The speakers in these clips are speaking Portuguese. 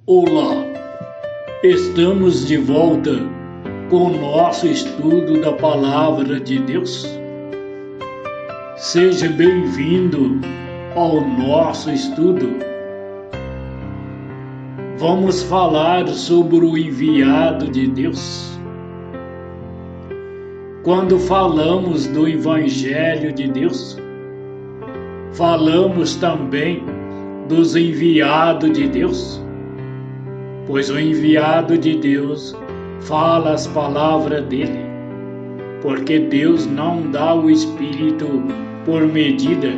Olá, estamos de volta com o nosso estudo da Palavra de Deus. Seja bem-vindo ao nosso estudo. Vamos falar sobre o enviado de Deus. Quando falamos do Evangelho de Deus, falamos também dos enviados de Deus. Pois o enviado de Deus fala as palavras dele, porque Deus não dá o Espírito por medida.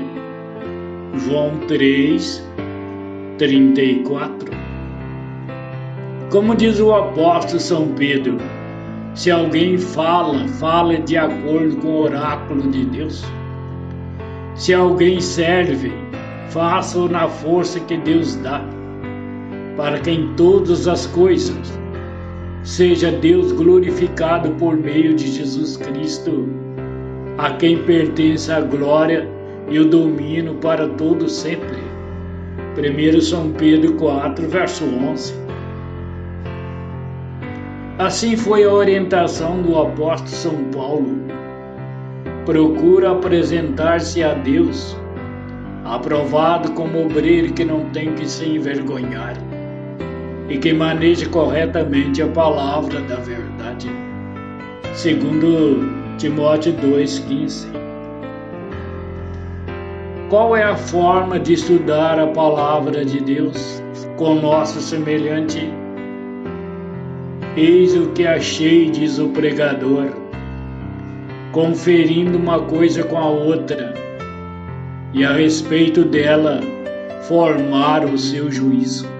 João 3:34. Como diz o apóstolo São Pedro, se alguém fala de acordo com o oráculo de Deus. Se alguém serve, faça-o na força que Deus dá, para que em todas as coisas seja Deus glorificado por meio de Jesus Cristo, a quem pertence a glória e o domínio para todo sempre. 1 São Pedro 4, verso 11. Assim foi a orientação do apóstolo São Paulo. Procura apresentar-se a Deus, aprovado como obreiro que não tem que se envergonhar e que maneja corretamente a palavra da verdade. Segundo Timóteo 2,15. Qual é a forma de estudar a palavra de Deus com nosso semelhante? Eis o que achei, diz o pregador, conferindo uma coisa com a outra, e a respeito dela formar o seu juízo.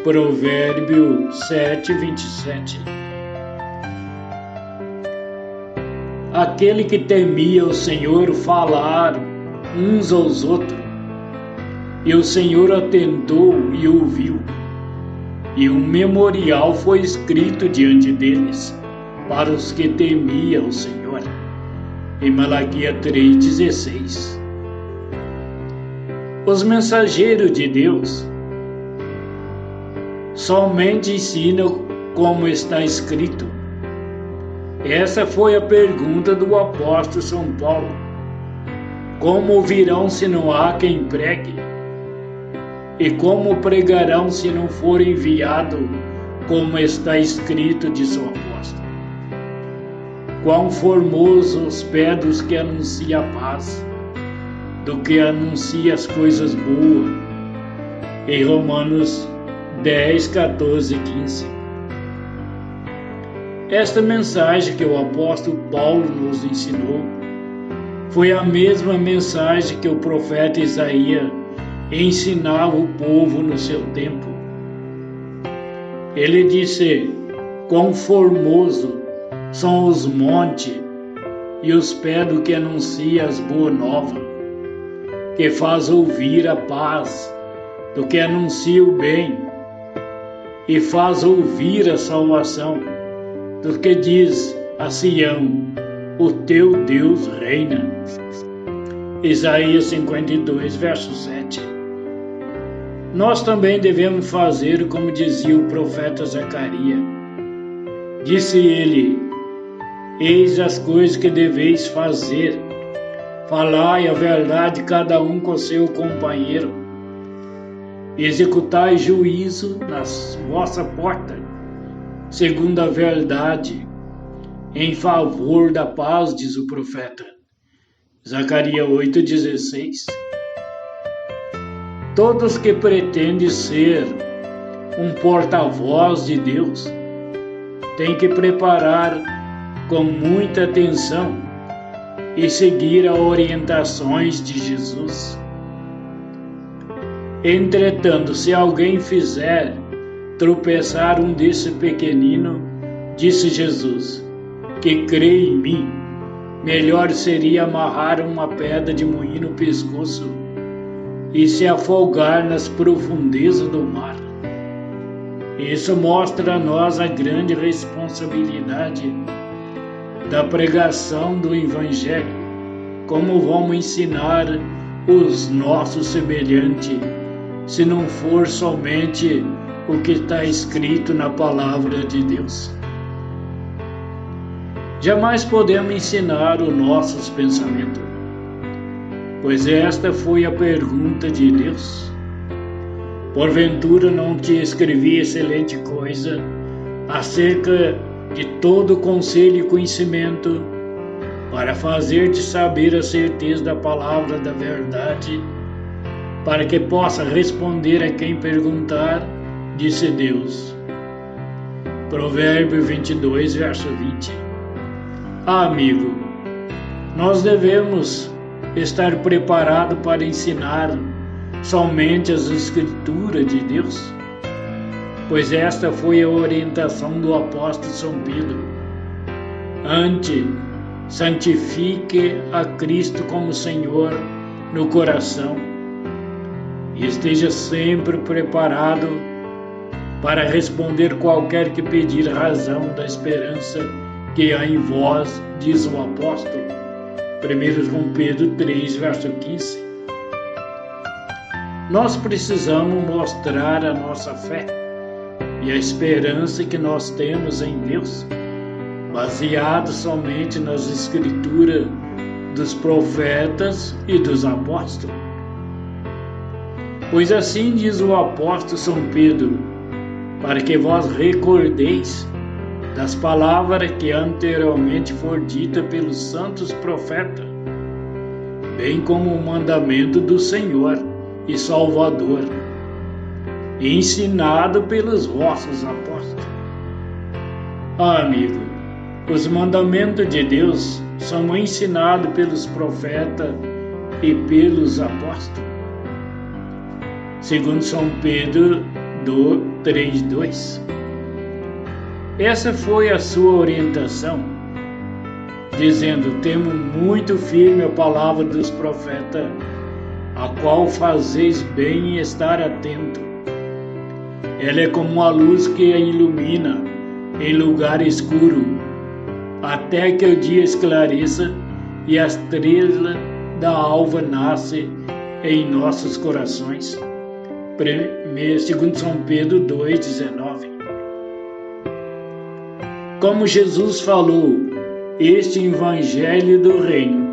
Provérbio 7:27. Aquele que temia o Senhor falaram uns aos outros, e o Senhor atentou e ouviu, e um memorial foi escrito diante deles, para os que temiam o Senhor. Em Malaquias 3:16. Os mensageiros de Deus somente ensinam como está escrito. Essa foi a pergunta do apóstolo São Paulo. Como ouvirão se não há quem pregue? E como pregarão se não for enviado, como está escrito de seu apóstolo? Quão formosos os pés dos que anunciam a paz, do que anuncia as coisas boas. Em Romanos 10, 14 e 15. Esta mensagem que o apóstolo Paulo nos ensinou foi a mesma mensagem que o profeta Isaías ensinava o povo no seu tempo. Ele disse: quão formoso são os montes e os pés do que anuncia as boas novas, que faz ouvir a paz, do que anuncia o bem, e faz ouvir a salvação, do que diz a Sião: o teu Deus reina. Isaías 52, verso 7. Nós também devemos fazer como dizia o profeta Zacarias. Disse ele: eis as coisas que deveis fazer, falai a verdade cada um com seu companheiro, executai juízo nas vossa porta, segundo a verdade, em favor da paz, diz o profeta. Zacarias 8,16. Todos que pretendem ser um porta-voz de Deus têm que preparar com muita atenção e seguir as orientações de Jesus. Entretanto, se alguém fizer tropeçar um desse pequenino, disse Jesus, que crê em mim, melhor seria amarrar uma pedra de moinho no pescoço e se afogar nas profundezas do mar. Isso mostra a nós a grande responsabilidade da pregação do Evangelho, como vamos ensinar os nossos semelhantes, se não for somente o que está escrito na palavra de Deus. Jamais podemos ensinar os nossos pensamentos, pois esta foi a pergunta de Deus. Porventura não te escrevi excelente coisa acerca de todo conselho e conhecimento, para fazer-te saber a certeza da palavra da verdade, para que possa responder a quem perguntar, disse Deus. Provérbio 22, verso 20. Amigo, nós devemos estar preparados para ensinar somente as Escrituras de Deus, pois esta foi a orientação do apóstolo São Pedro. Antes, santifique a Cristo como Senhor no coração e esteja sempre preparado para responder qualquer que pedir razão da esperança que há em vós, diz o apóstolo. 1 João Pedro 3, verso 15. Nós precisamos mostrar a nossa fé e a esperança que nós temos em Deus, baseado somente nas Escrituras dos profetas e dos apóstolos. Pois assim diz o apóstolo São Pedro, para que vós recordeis das palavras que anteriormente foram ditas pelos santos profetas, bem como o mandamento do Senhor e Salvador, ensinado pelos vossos apóstolos. Amigo, os mandamentos de Deus são ensinados pelos profetas e pelos apóstolos. Segundo São Pedro 3:2. Essa foi a sua orientação, dizendo: temo muito firme a palavra dos profetas, a qual fazeis bem em estar atento. Ela é como a luz que a ilumina em lugar escuro, até que o dia esclareça e a estrela da alva nasce em nossos corações. 2 São Pedro 2,19. Como Jesus falou, este evangelho do reino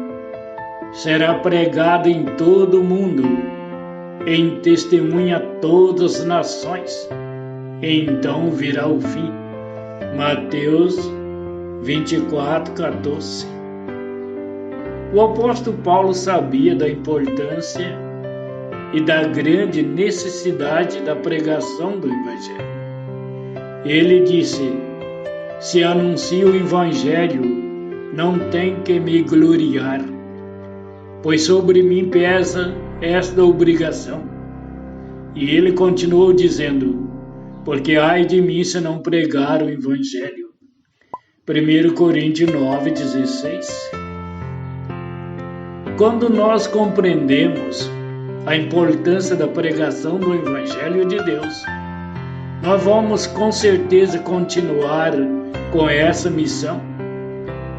será pregado em todo o mundo, em testemunha a todas as nações, e então virá o fim. Mateus 24:14. O apóstolo Paulo sabia da importância e da grande necessidade da pregação do evangelho. Ele disse: se anuncio o evangelho, não tem que me gloriar, pois sobre mim pesa esta obrigação. E ele continuou dizendo: porque ai de mim se não pregar o evangelho. 1 Coríntios 9:16. Quando nós compreendemos a importância da pregação do evangelho de Deus, nós vamos com certeza continuar com essa missão.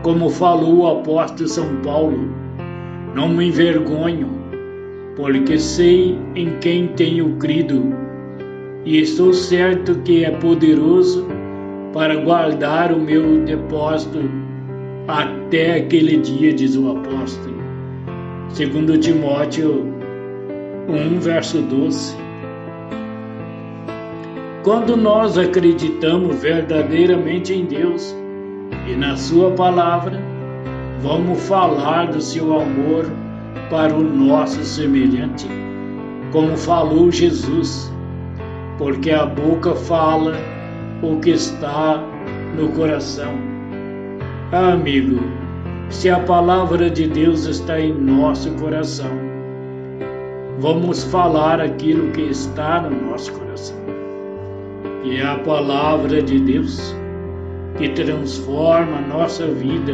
Como falou o apóstolo São Paulo: não me envergonho, porque sei em quem tenho crido, e estou certo que é poderoso para guardar o meu depósito até aquele dia, diz o apóstolo. 2 Timóteo 1, verso 12. Quando nós acreditamos verdadeiramente em Deus e na sua palavra, vamos falar do seu amor para o nosso semelhante, como falou Jesus, porque a boca fala o que está no coração. Amigo, se a palavra de Deus está em nosso coração, vamos falar aquilo que está no nosso coração, que é a palavra de Deus, que transforma a nossa vida.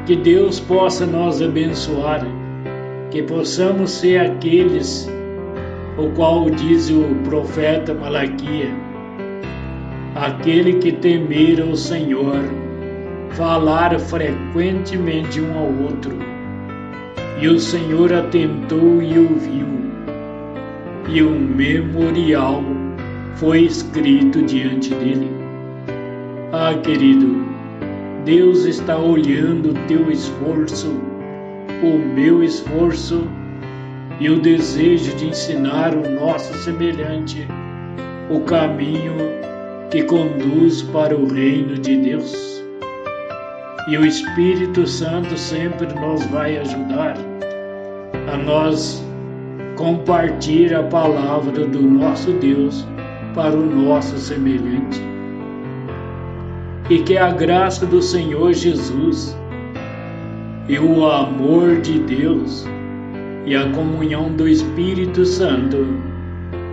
Que Deus possa nos abençoar, que possamos ser aqueles, o qual diz o profeta Malaquias: aquele que temer ao Senhor, falar frequentemente um ao outro. E o Senhor atentou e ouviu, e o memorial foi escrito diante dele. Ah, querido, Deus está olhando o teu esforço, o meu esforço e o desejo de ensinar o nosso semelhante o caminho que conduz para o reino de Deus. E o Espírito Santo sempre nos vai ajudar a nós compartilhar a palavra do nosso Deus para o nosso semelhante. E que a graça do Senhor Jesus e o amor de Deus e a comunhão do Espírito Santo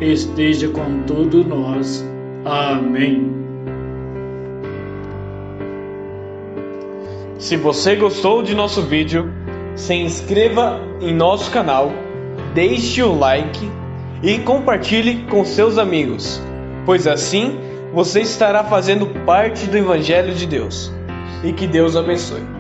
esteja com todos nós. Amém. Se você gostou de nosso vídeo, se inscreva em nosso canal, deixe o like e compartilhe com seus amigos, pois assim você estará fazendo parte do Evangelho de Deus. E que Deus abençoe.